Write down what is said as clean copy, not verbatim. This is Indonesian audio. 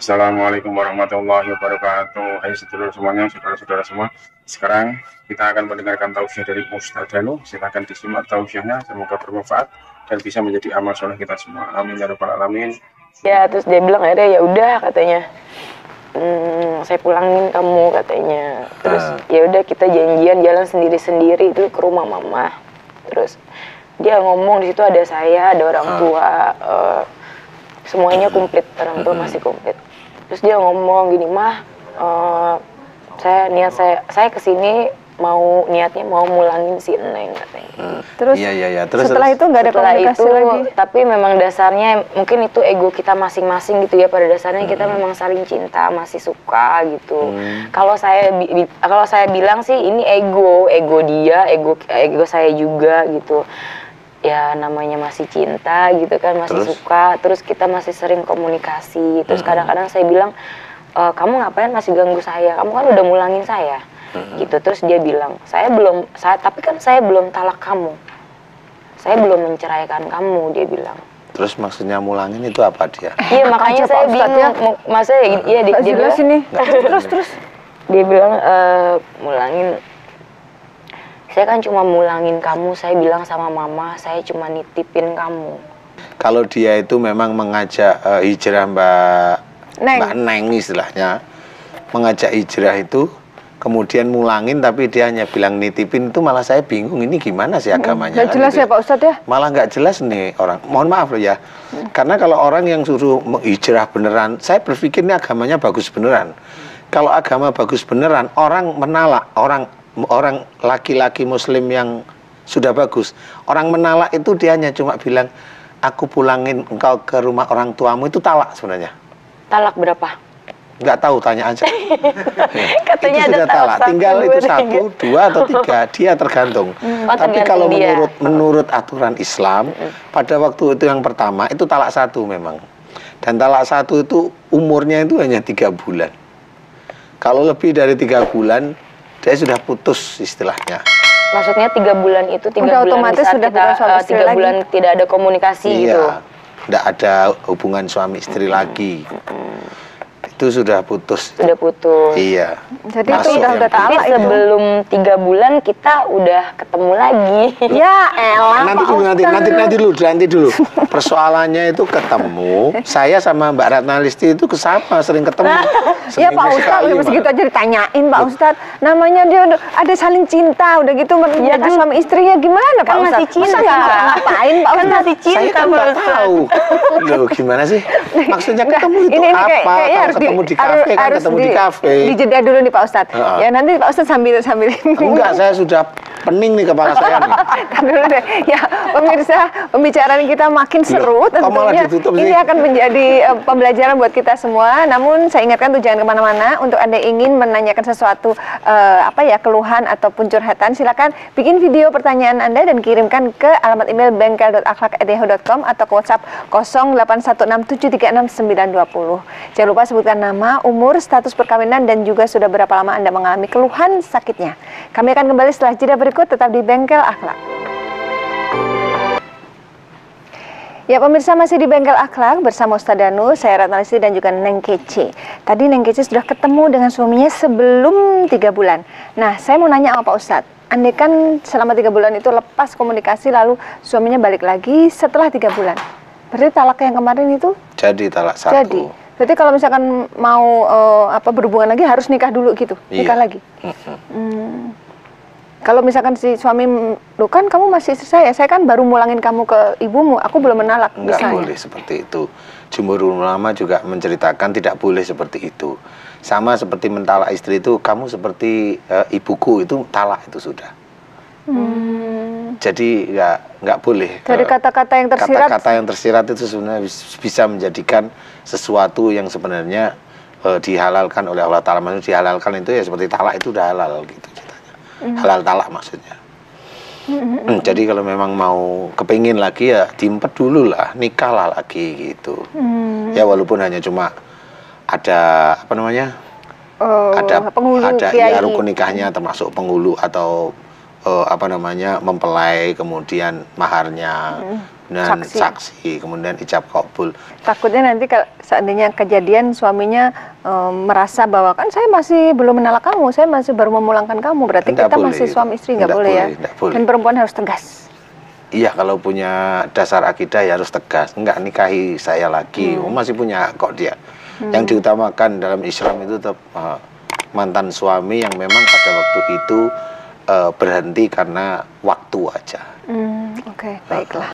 Assalamualaikum warahmatullahi wabarakatuh. Hai sedulur semuanya, saudara-saudara semua. Sekarang kita akan mendengarkan tausiah dari Ustadz Danu. Silakan disimak tausiahnya, semoga bermanfaat dan bisa menjadi amal soleh kita semua. Amin ya rabbal alamin. Ya, terus dia bilang akhirnya ya udah katanya, saya pulangin kamu katanya. Terus ya udah kita janjian jalan sendiri-sendiri itu ke rumah mama. Terus dia ngomong di situ ada saya, ada orang tua, semuanya komplit, orang tua masih komplit. Terus dia ngomong gini, mah, saya kesini niatnya mau mulangin si Neng katanya. Terus, terus setelah itu nggak ada komunikasi lagi. Tapi memang dasarnya mungkin itu ego kita masing-masing gitu ya. Pada dasarnya kita memang saling cinta, masih suka gitu. Kalau saya bilang sih ini ego dia, ego saya juga gitu. Ya namanya masih cinta gitu kan, masih suka, terus kita masih sering komunikasi. Terus kadang-kadang saya bilang, kamu ngapain masih ganggu saya, kamu kan udah mulangin saya gitu. Terus dia bilang, tapi kan saya belum talak kamu, saya belum menceraikan kamu, dia bilang. Terus maksudnya mulangin itu apa dia? Iya makanya saya bingung, maksudnya dia bilang sini. terus dia bilang mulangin. Saya kan cuma mulangin kamu, saya bilang sama mama, saya cuma nitipin kamu. Kalau dia itu memang mengajak hijrah Mbak Neng istilahnya, mengajak hijrah itu, kemudian mulangin tapi dia hanya bilang nitipin, itu malah saya bingung, ini gimana sih agamanya? Nggak jelas ya Pak Ustadz ya? Malah nggak jelas nih orang, mohon maaf loh ya. Karena kalau orang yang suruh hijrah beneran, saya berpikir ini agamanya bagus beneran. Kalau agama bagus beneran, orang menalak, orang laki-laki muslim yang sudah bagus, orang menalak itu dia hanya cuma bilang, aku pulangin engkau ke rumah orang tuamu, itu talak sebenarnya. Talak berapa? Nggak tahu, tanya aja. Katanya itu sudah talak, tinggal itu 1, 2 atau 3, dia tergantung. Tapi kalau menurut aturan Islam, pada waktu itu yang pertama itu talak 1 memang. Dan talak 1 itu umurnya itu hanya 3 bulan. Kalau lebih dari 3 bulan dia sudah putus istilahnya. Maksudnya 3 bulan itu 3 bulan otomatis sudah kita 3 bulan tidak ada komunikasi gitu. Iya, tidak ada hubungan suami istri lagi. Itu sudah putus. Sudah putus. Iya. Jadi itu udah talak. Sebelum 3 bulan kita udah ketemu lagi. Ya elah. Nanti dulu. Persoalannya itu ketemu. Saya sama Mbak Ratna Listi itu kesama sering ketemu. Ya Pak Ustadz, udah segitu aja ditanyain Pak Ustadz. Namanya dia ada saling cinta, udah gitu menjadi suami istri ya gimana Pak Ustadz? Masih cinta. Ngapain Pak Ustadz? Masih cinta. Saya kan nggak tahu. Loh gimana sih? Maksudnya ketemu itu apa? Ketemu di kafe kan, ketemu di kafe. Dijeda dulu nih Pak Ustadz. Ya nanti Pak Ustadz sambil enggak, saya sudah pening nih kepala saya nih. Dulu deh. Ya pemirsa, pembicaraan kita makin seru tentunya. Ini akan menjadi pembelajaran buat kita semua. Namun saya ingatkan tuh jangan kemana-mana. Untuk Anda ingin menanyakan sesuatu keluhan ataupun curhatan, silakan bikin video pertanyaan Anda dan kirimkan ke alamat email bengkel.akhlak@yahoo.com atau ke WhatsApp 0816736920. Jangan lupa sebutkan nama, umur, status perkawinan, dan juga sudah berapa lama Anda mengalami keluhan sakitnya. Kami akan kembali setelah jeda berikut, tetap di Bengkel Akhlak. Ya pemirsa, masih di Bengkel Akhlak bersama Ustadz Danu, saya Ratna Listi dan juga Neng Kece. Tadi Neng Kece sudah ketemu dengan suaminya sebelum 3 bulan. Nah, saya mau nanya sama Pak Ustadz, andai kan selama 3 bulan itu lepas komunikasi lalu suaminya balik lagi setelah 3 bulan. Berarti talak yang kemarin itu? Jadi talak 1. Jadi, berarti kalau misalkan mau berhubungan lagi harus nikah dulu gitu, nikah lagi. Kalau misalkan si suami, loh kan kamu masih istri saya kan baru mulangin kamu ke ibumu, aku belum menalak. Enggak boleh seperti itu. Jumhur ulama juga menceritakan tidak boleh seperti itu. Sama seperti mentalak istri itu, kamu seperti ibuku, itu talak itu sudah. Jadi nggak boleh. Dari kata-kata yang tersirat. Kata-kata yang tersirat itu sebenarnya bisa menjadikan sesuatu yang sebenarnya dihalalkan oleh Allah Ta'ala. Maksudnya dihalalkan itu ya seperti talak itu udah halal gitu ceritanya. Halal talak maksudnya. Jadi kalau memang mau kepingin lagi ya diempet dulu lah, nikahlah lagi gitu. Ya walaupun hanya cuma ada apa namanya? Ada penghulu, ada ya rukun nikahnya termasuk penghulu atau mempelai, kemudian maharnya, dan saksi, kemudian ijab kabul. Takutnya nanti kalau seandainya kejadian suaminya merasa bahwa kan saya masih belum menalak kamu, saya masih baru memulangkan kamu, berarti kita masih suami istri, nggak boleh ya. Dan perempuan harus tegas. Iya, kalau punya dasar akidah ya harus tegas. Enggak nikahi saya lagi, masih punya hak kok dia. Yang diutamakan dalam Islam itu tetap mantan suami yang memang pada waktu itu berhenti karena waktu aja. Oke, baiklah.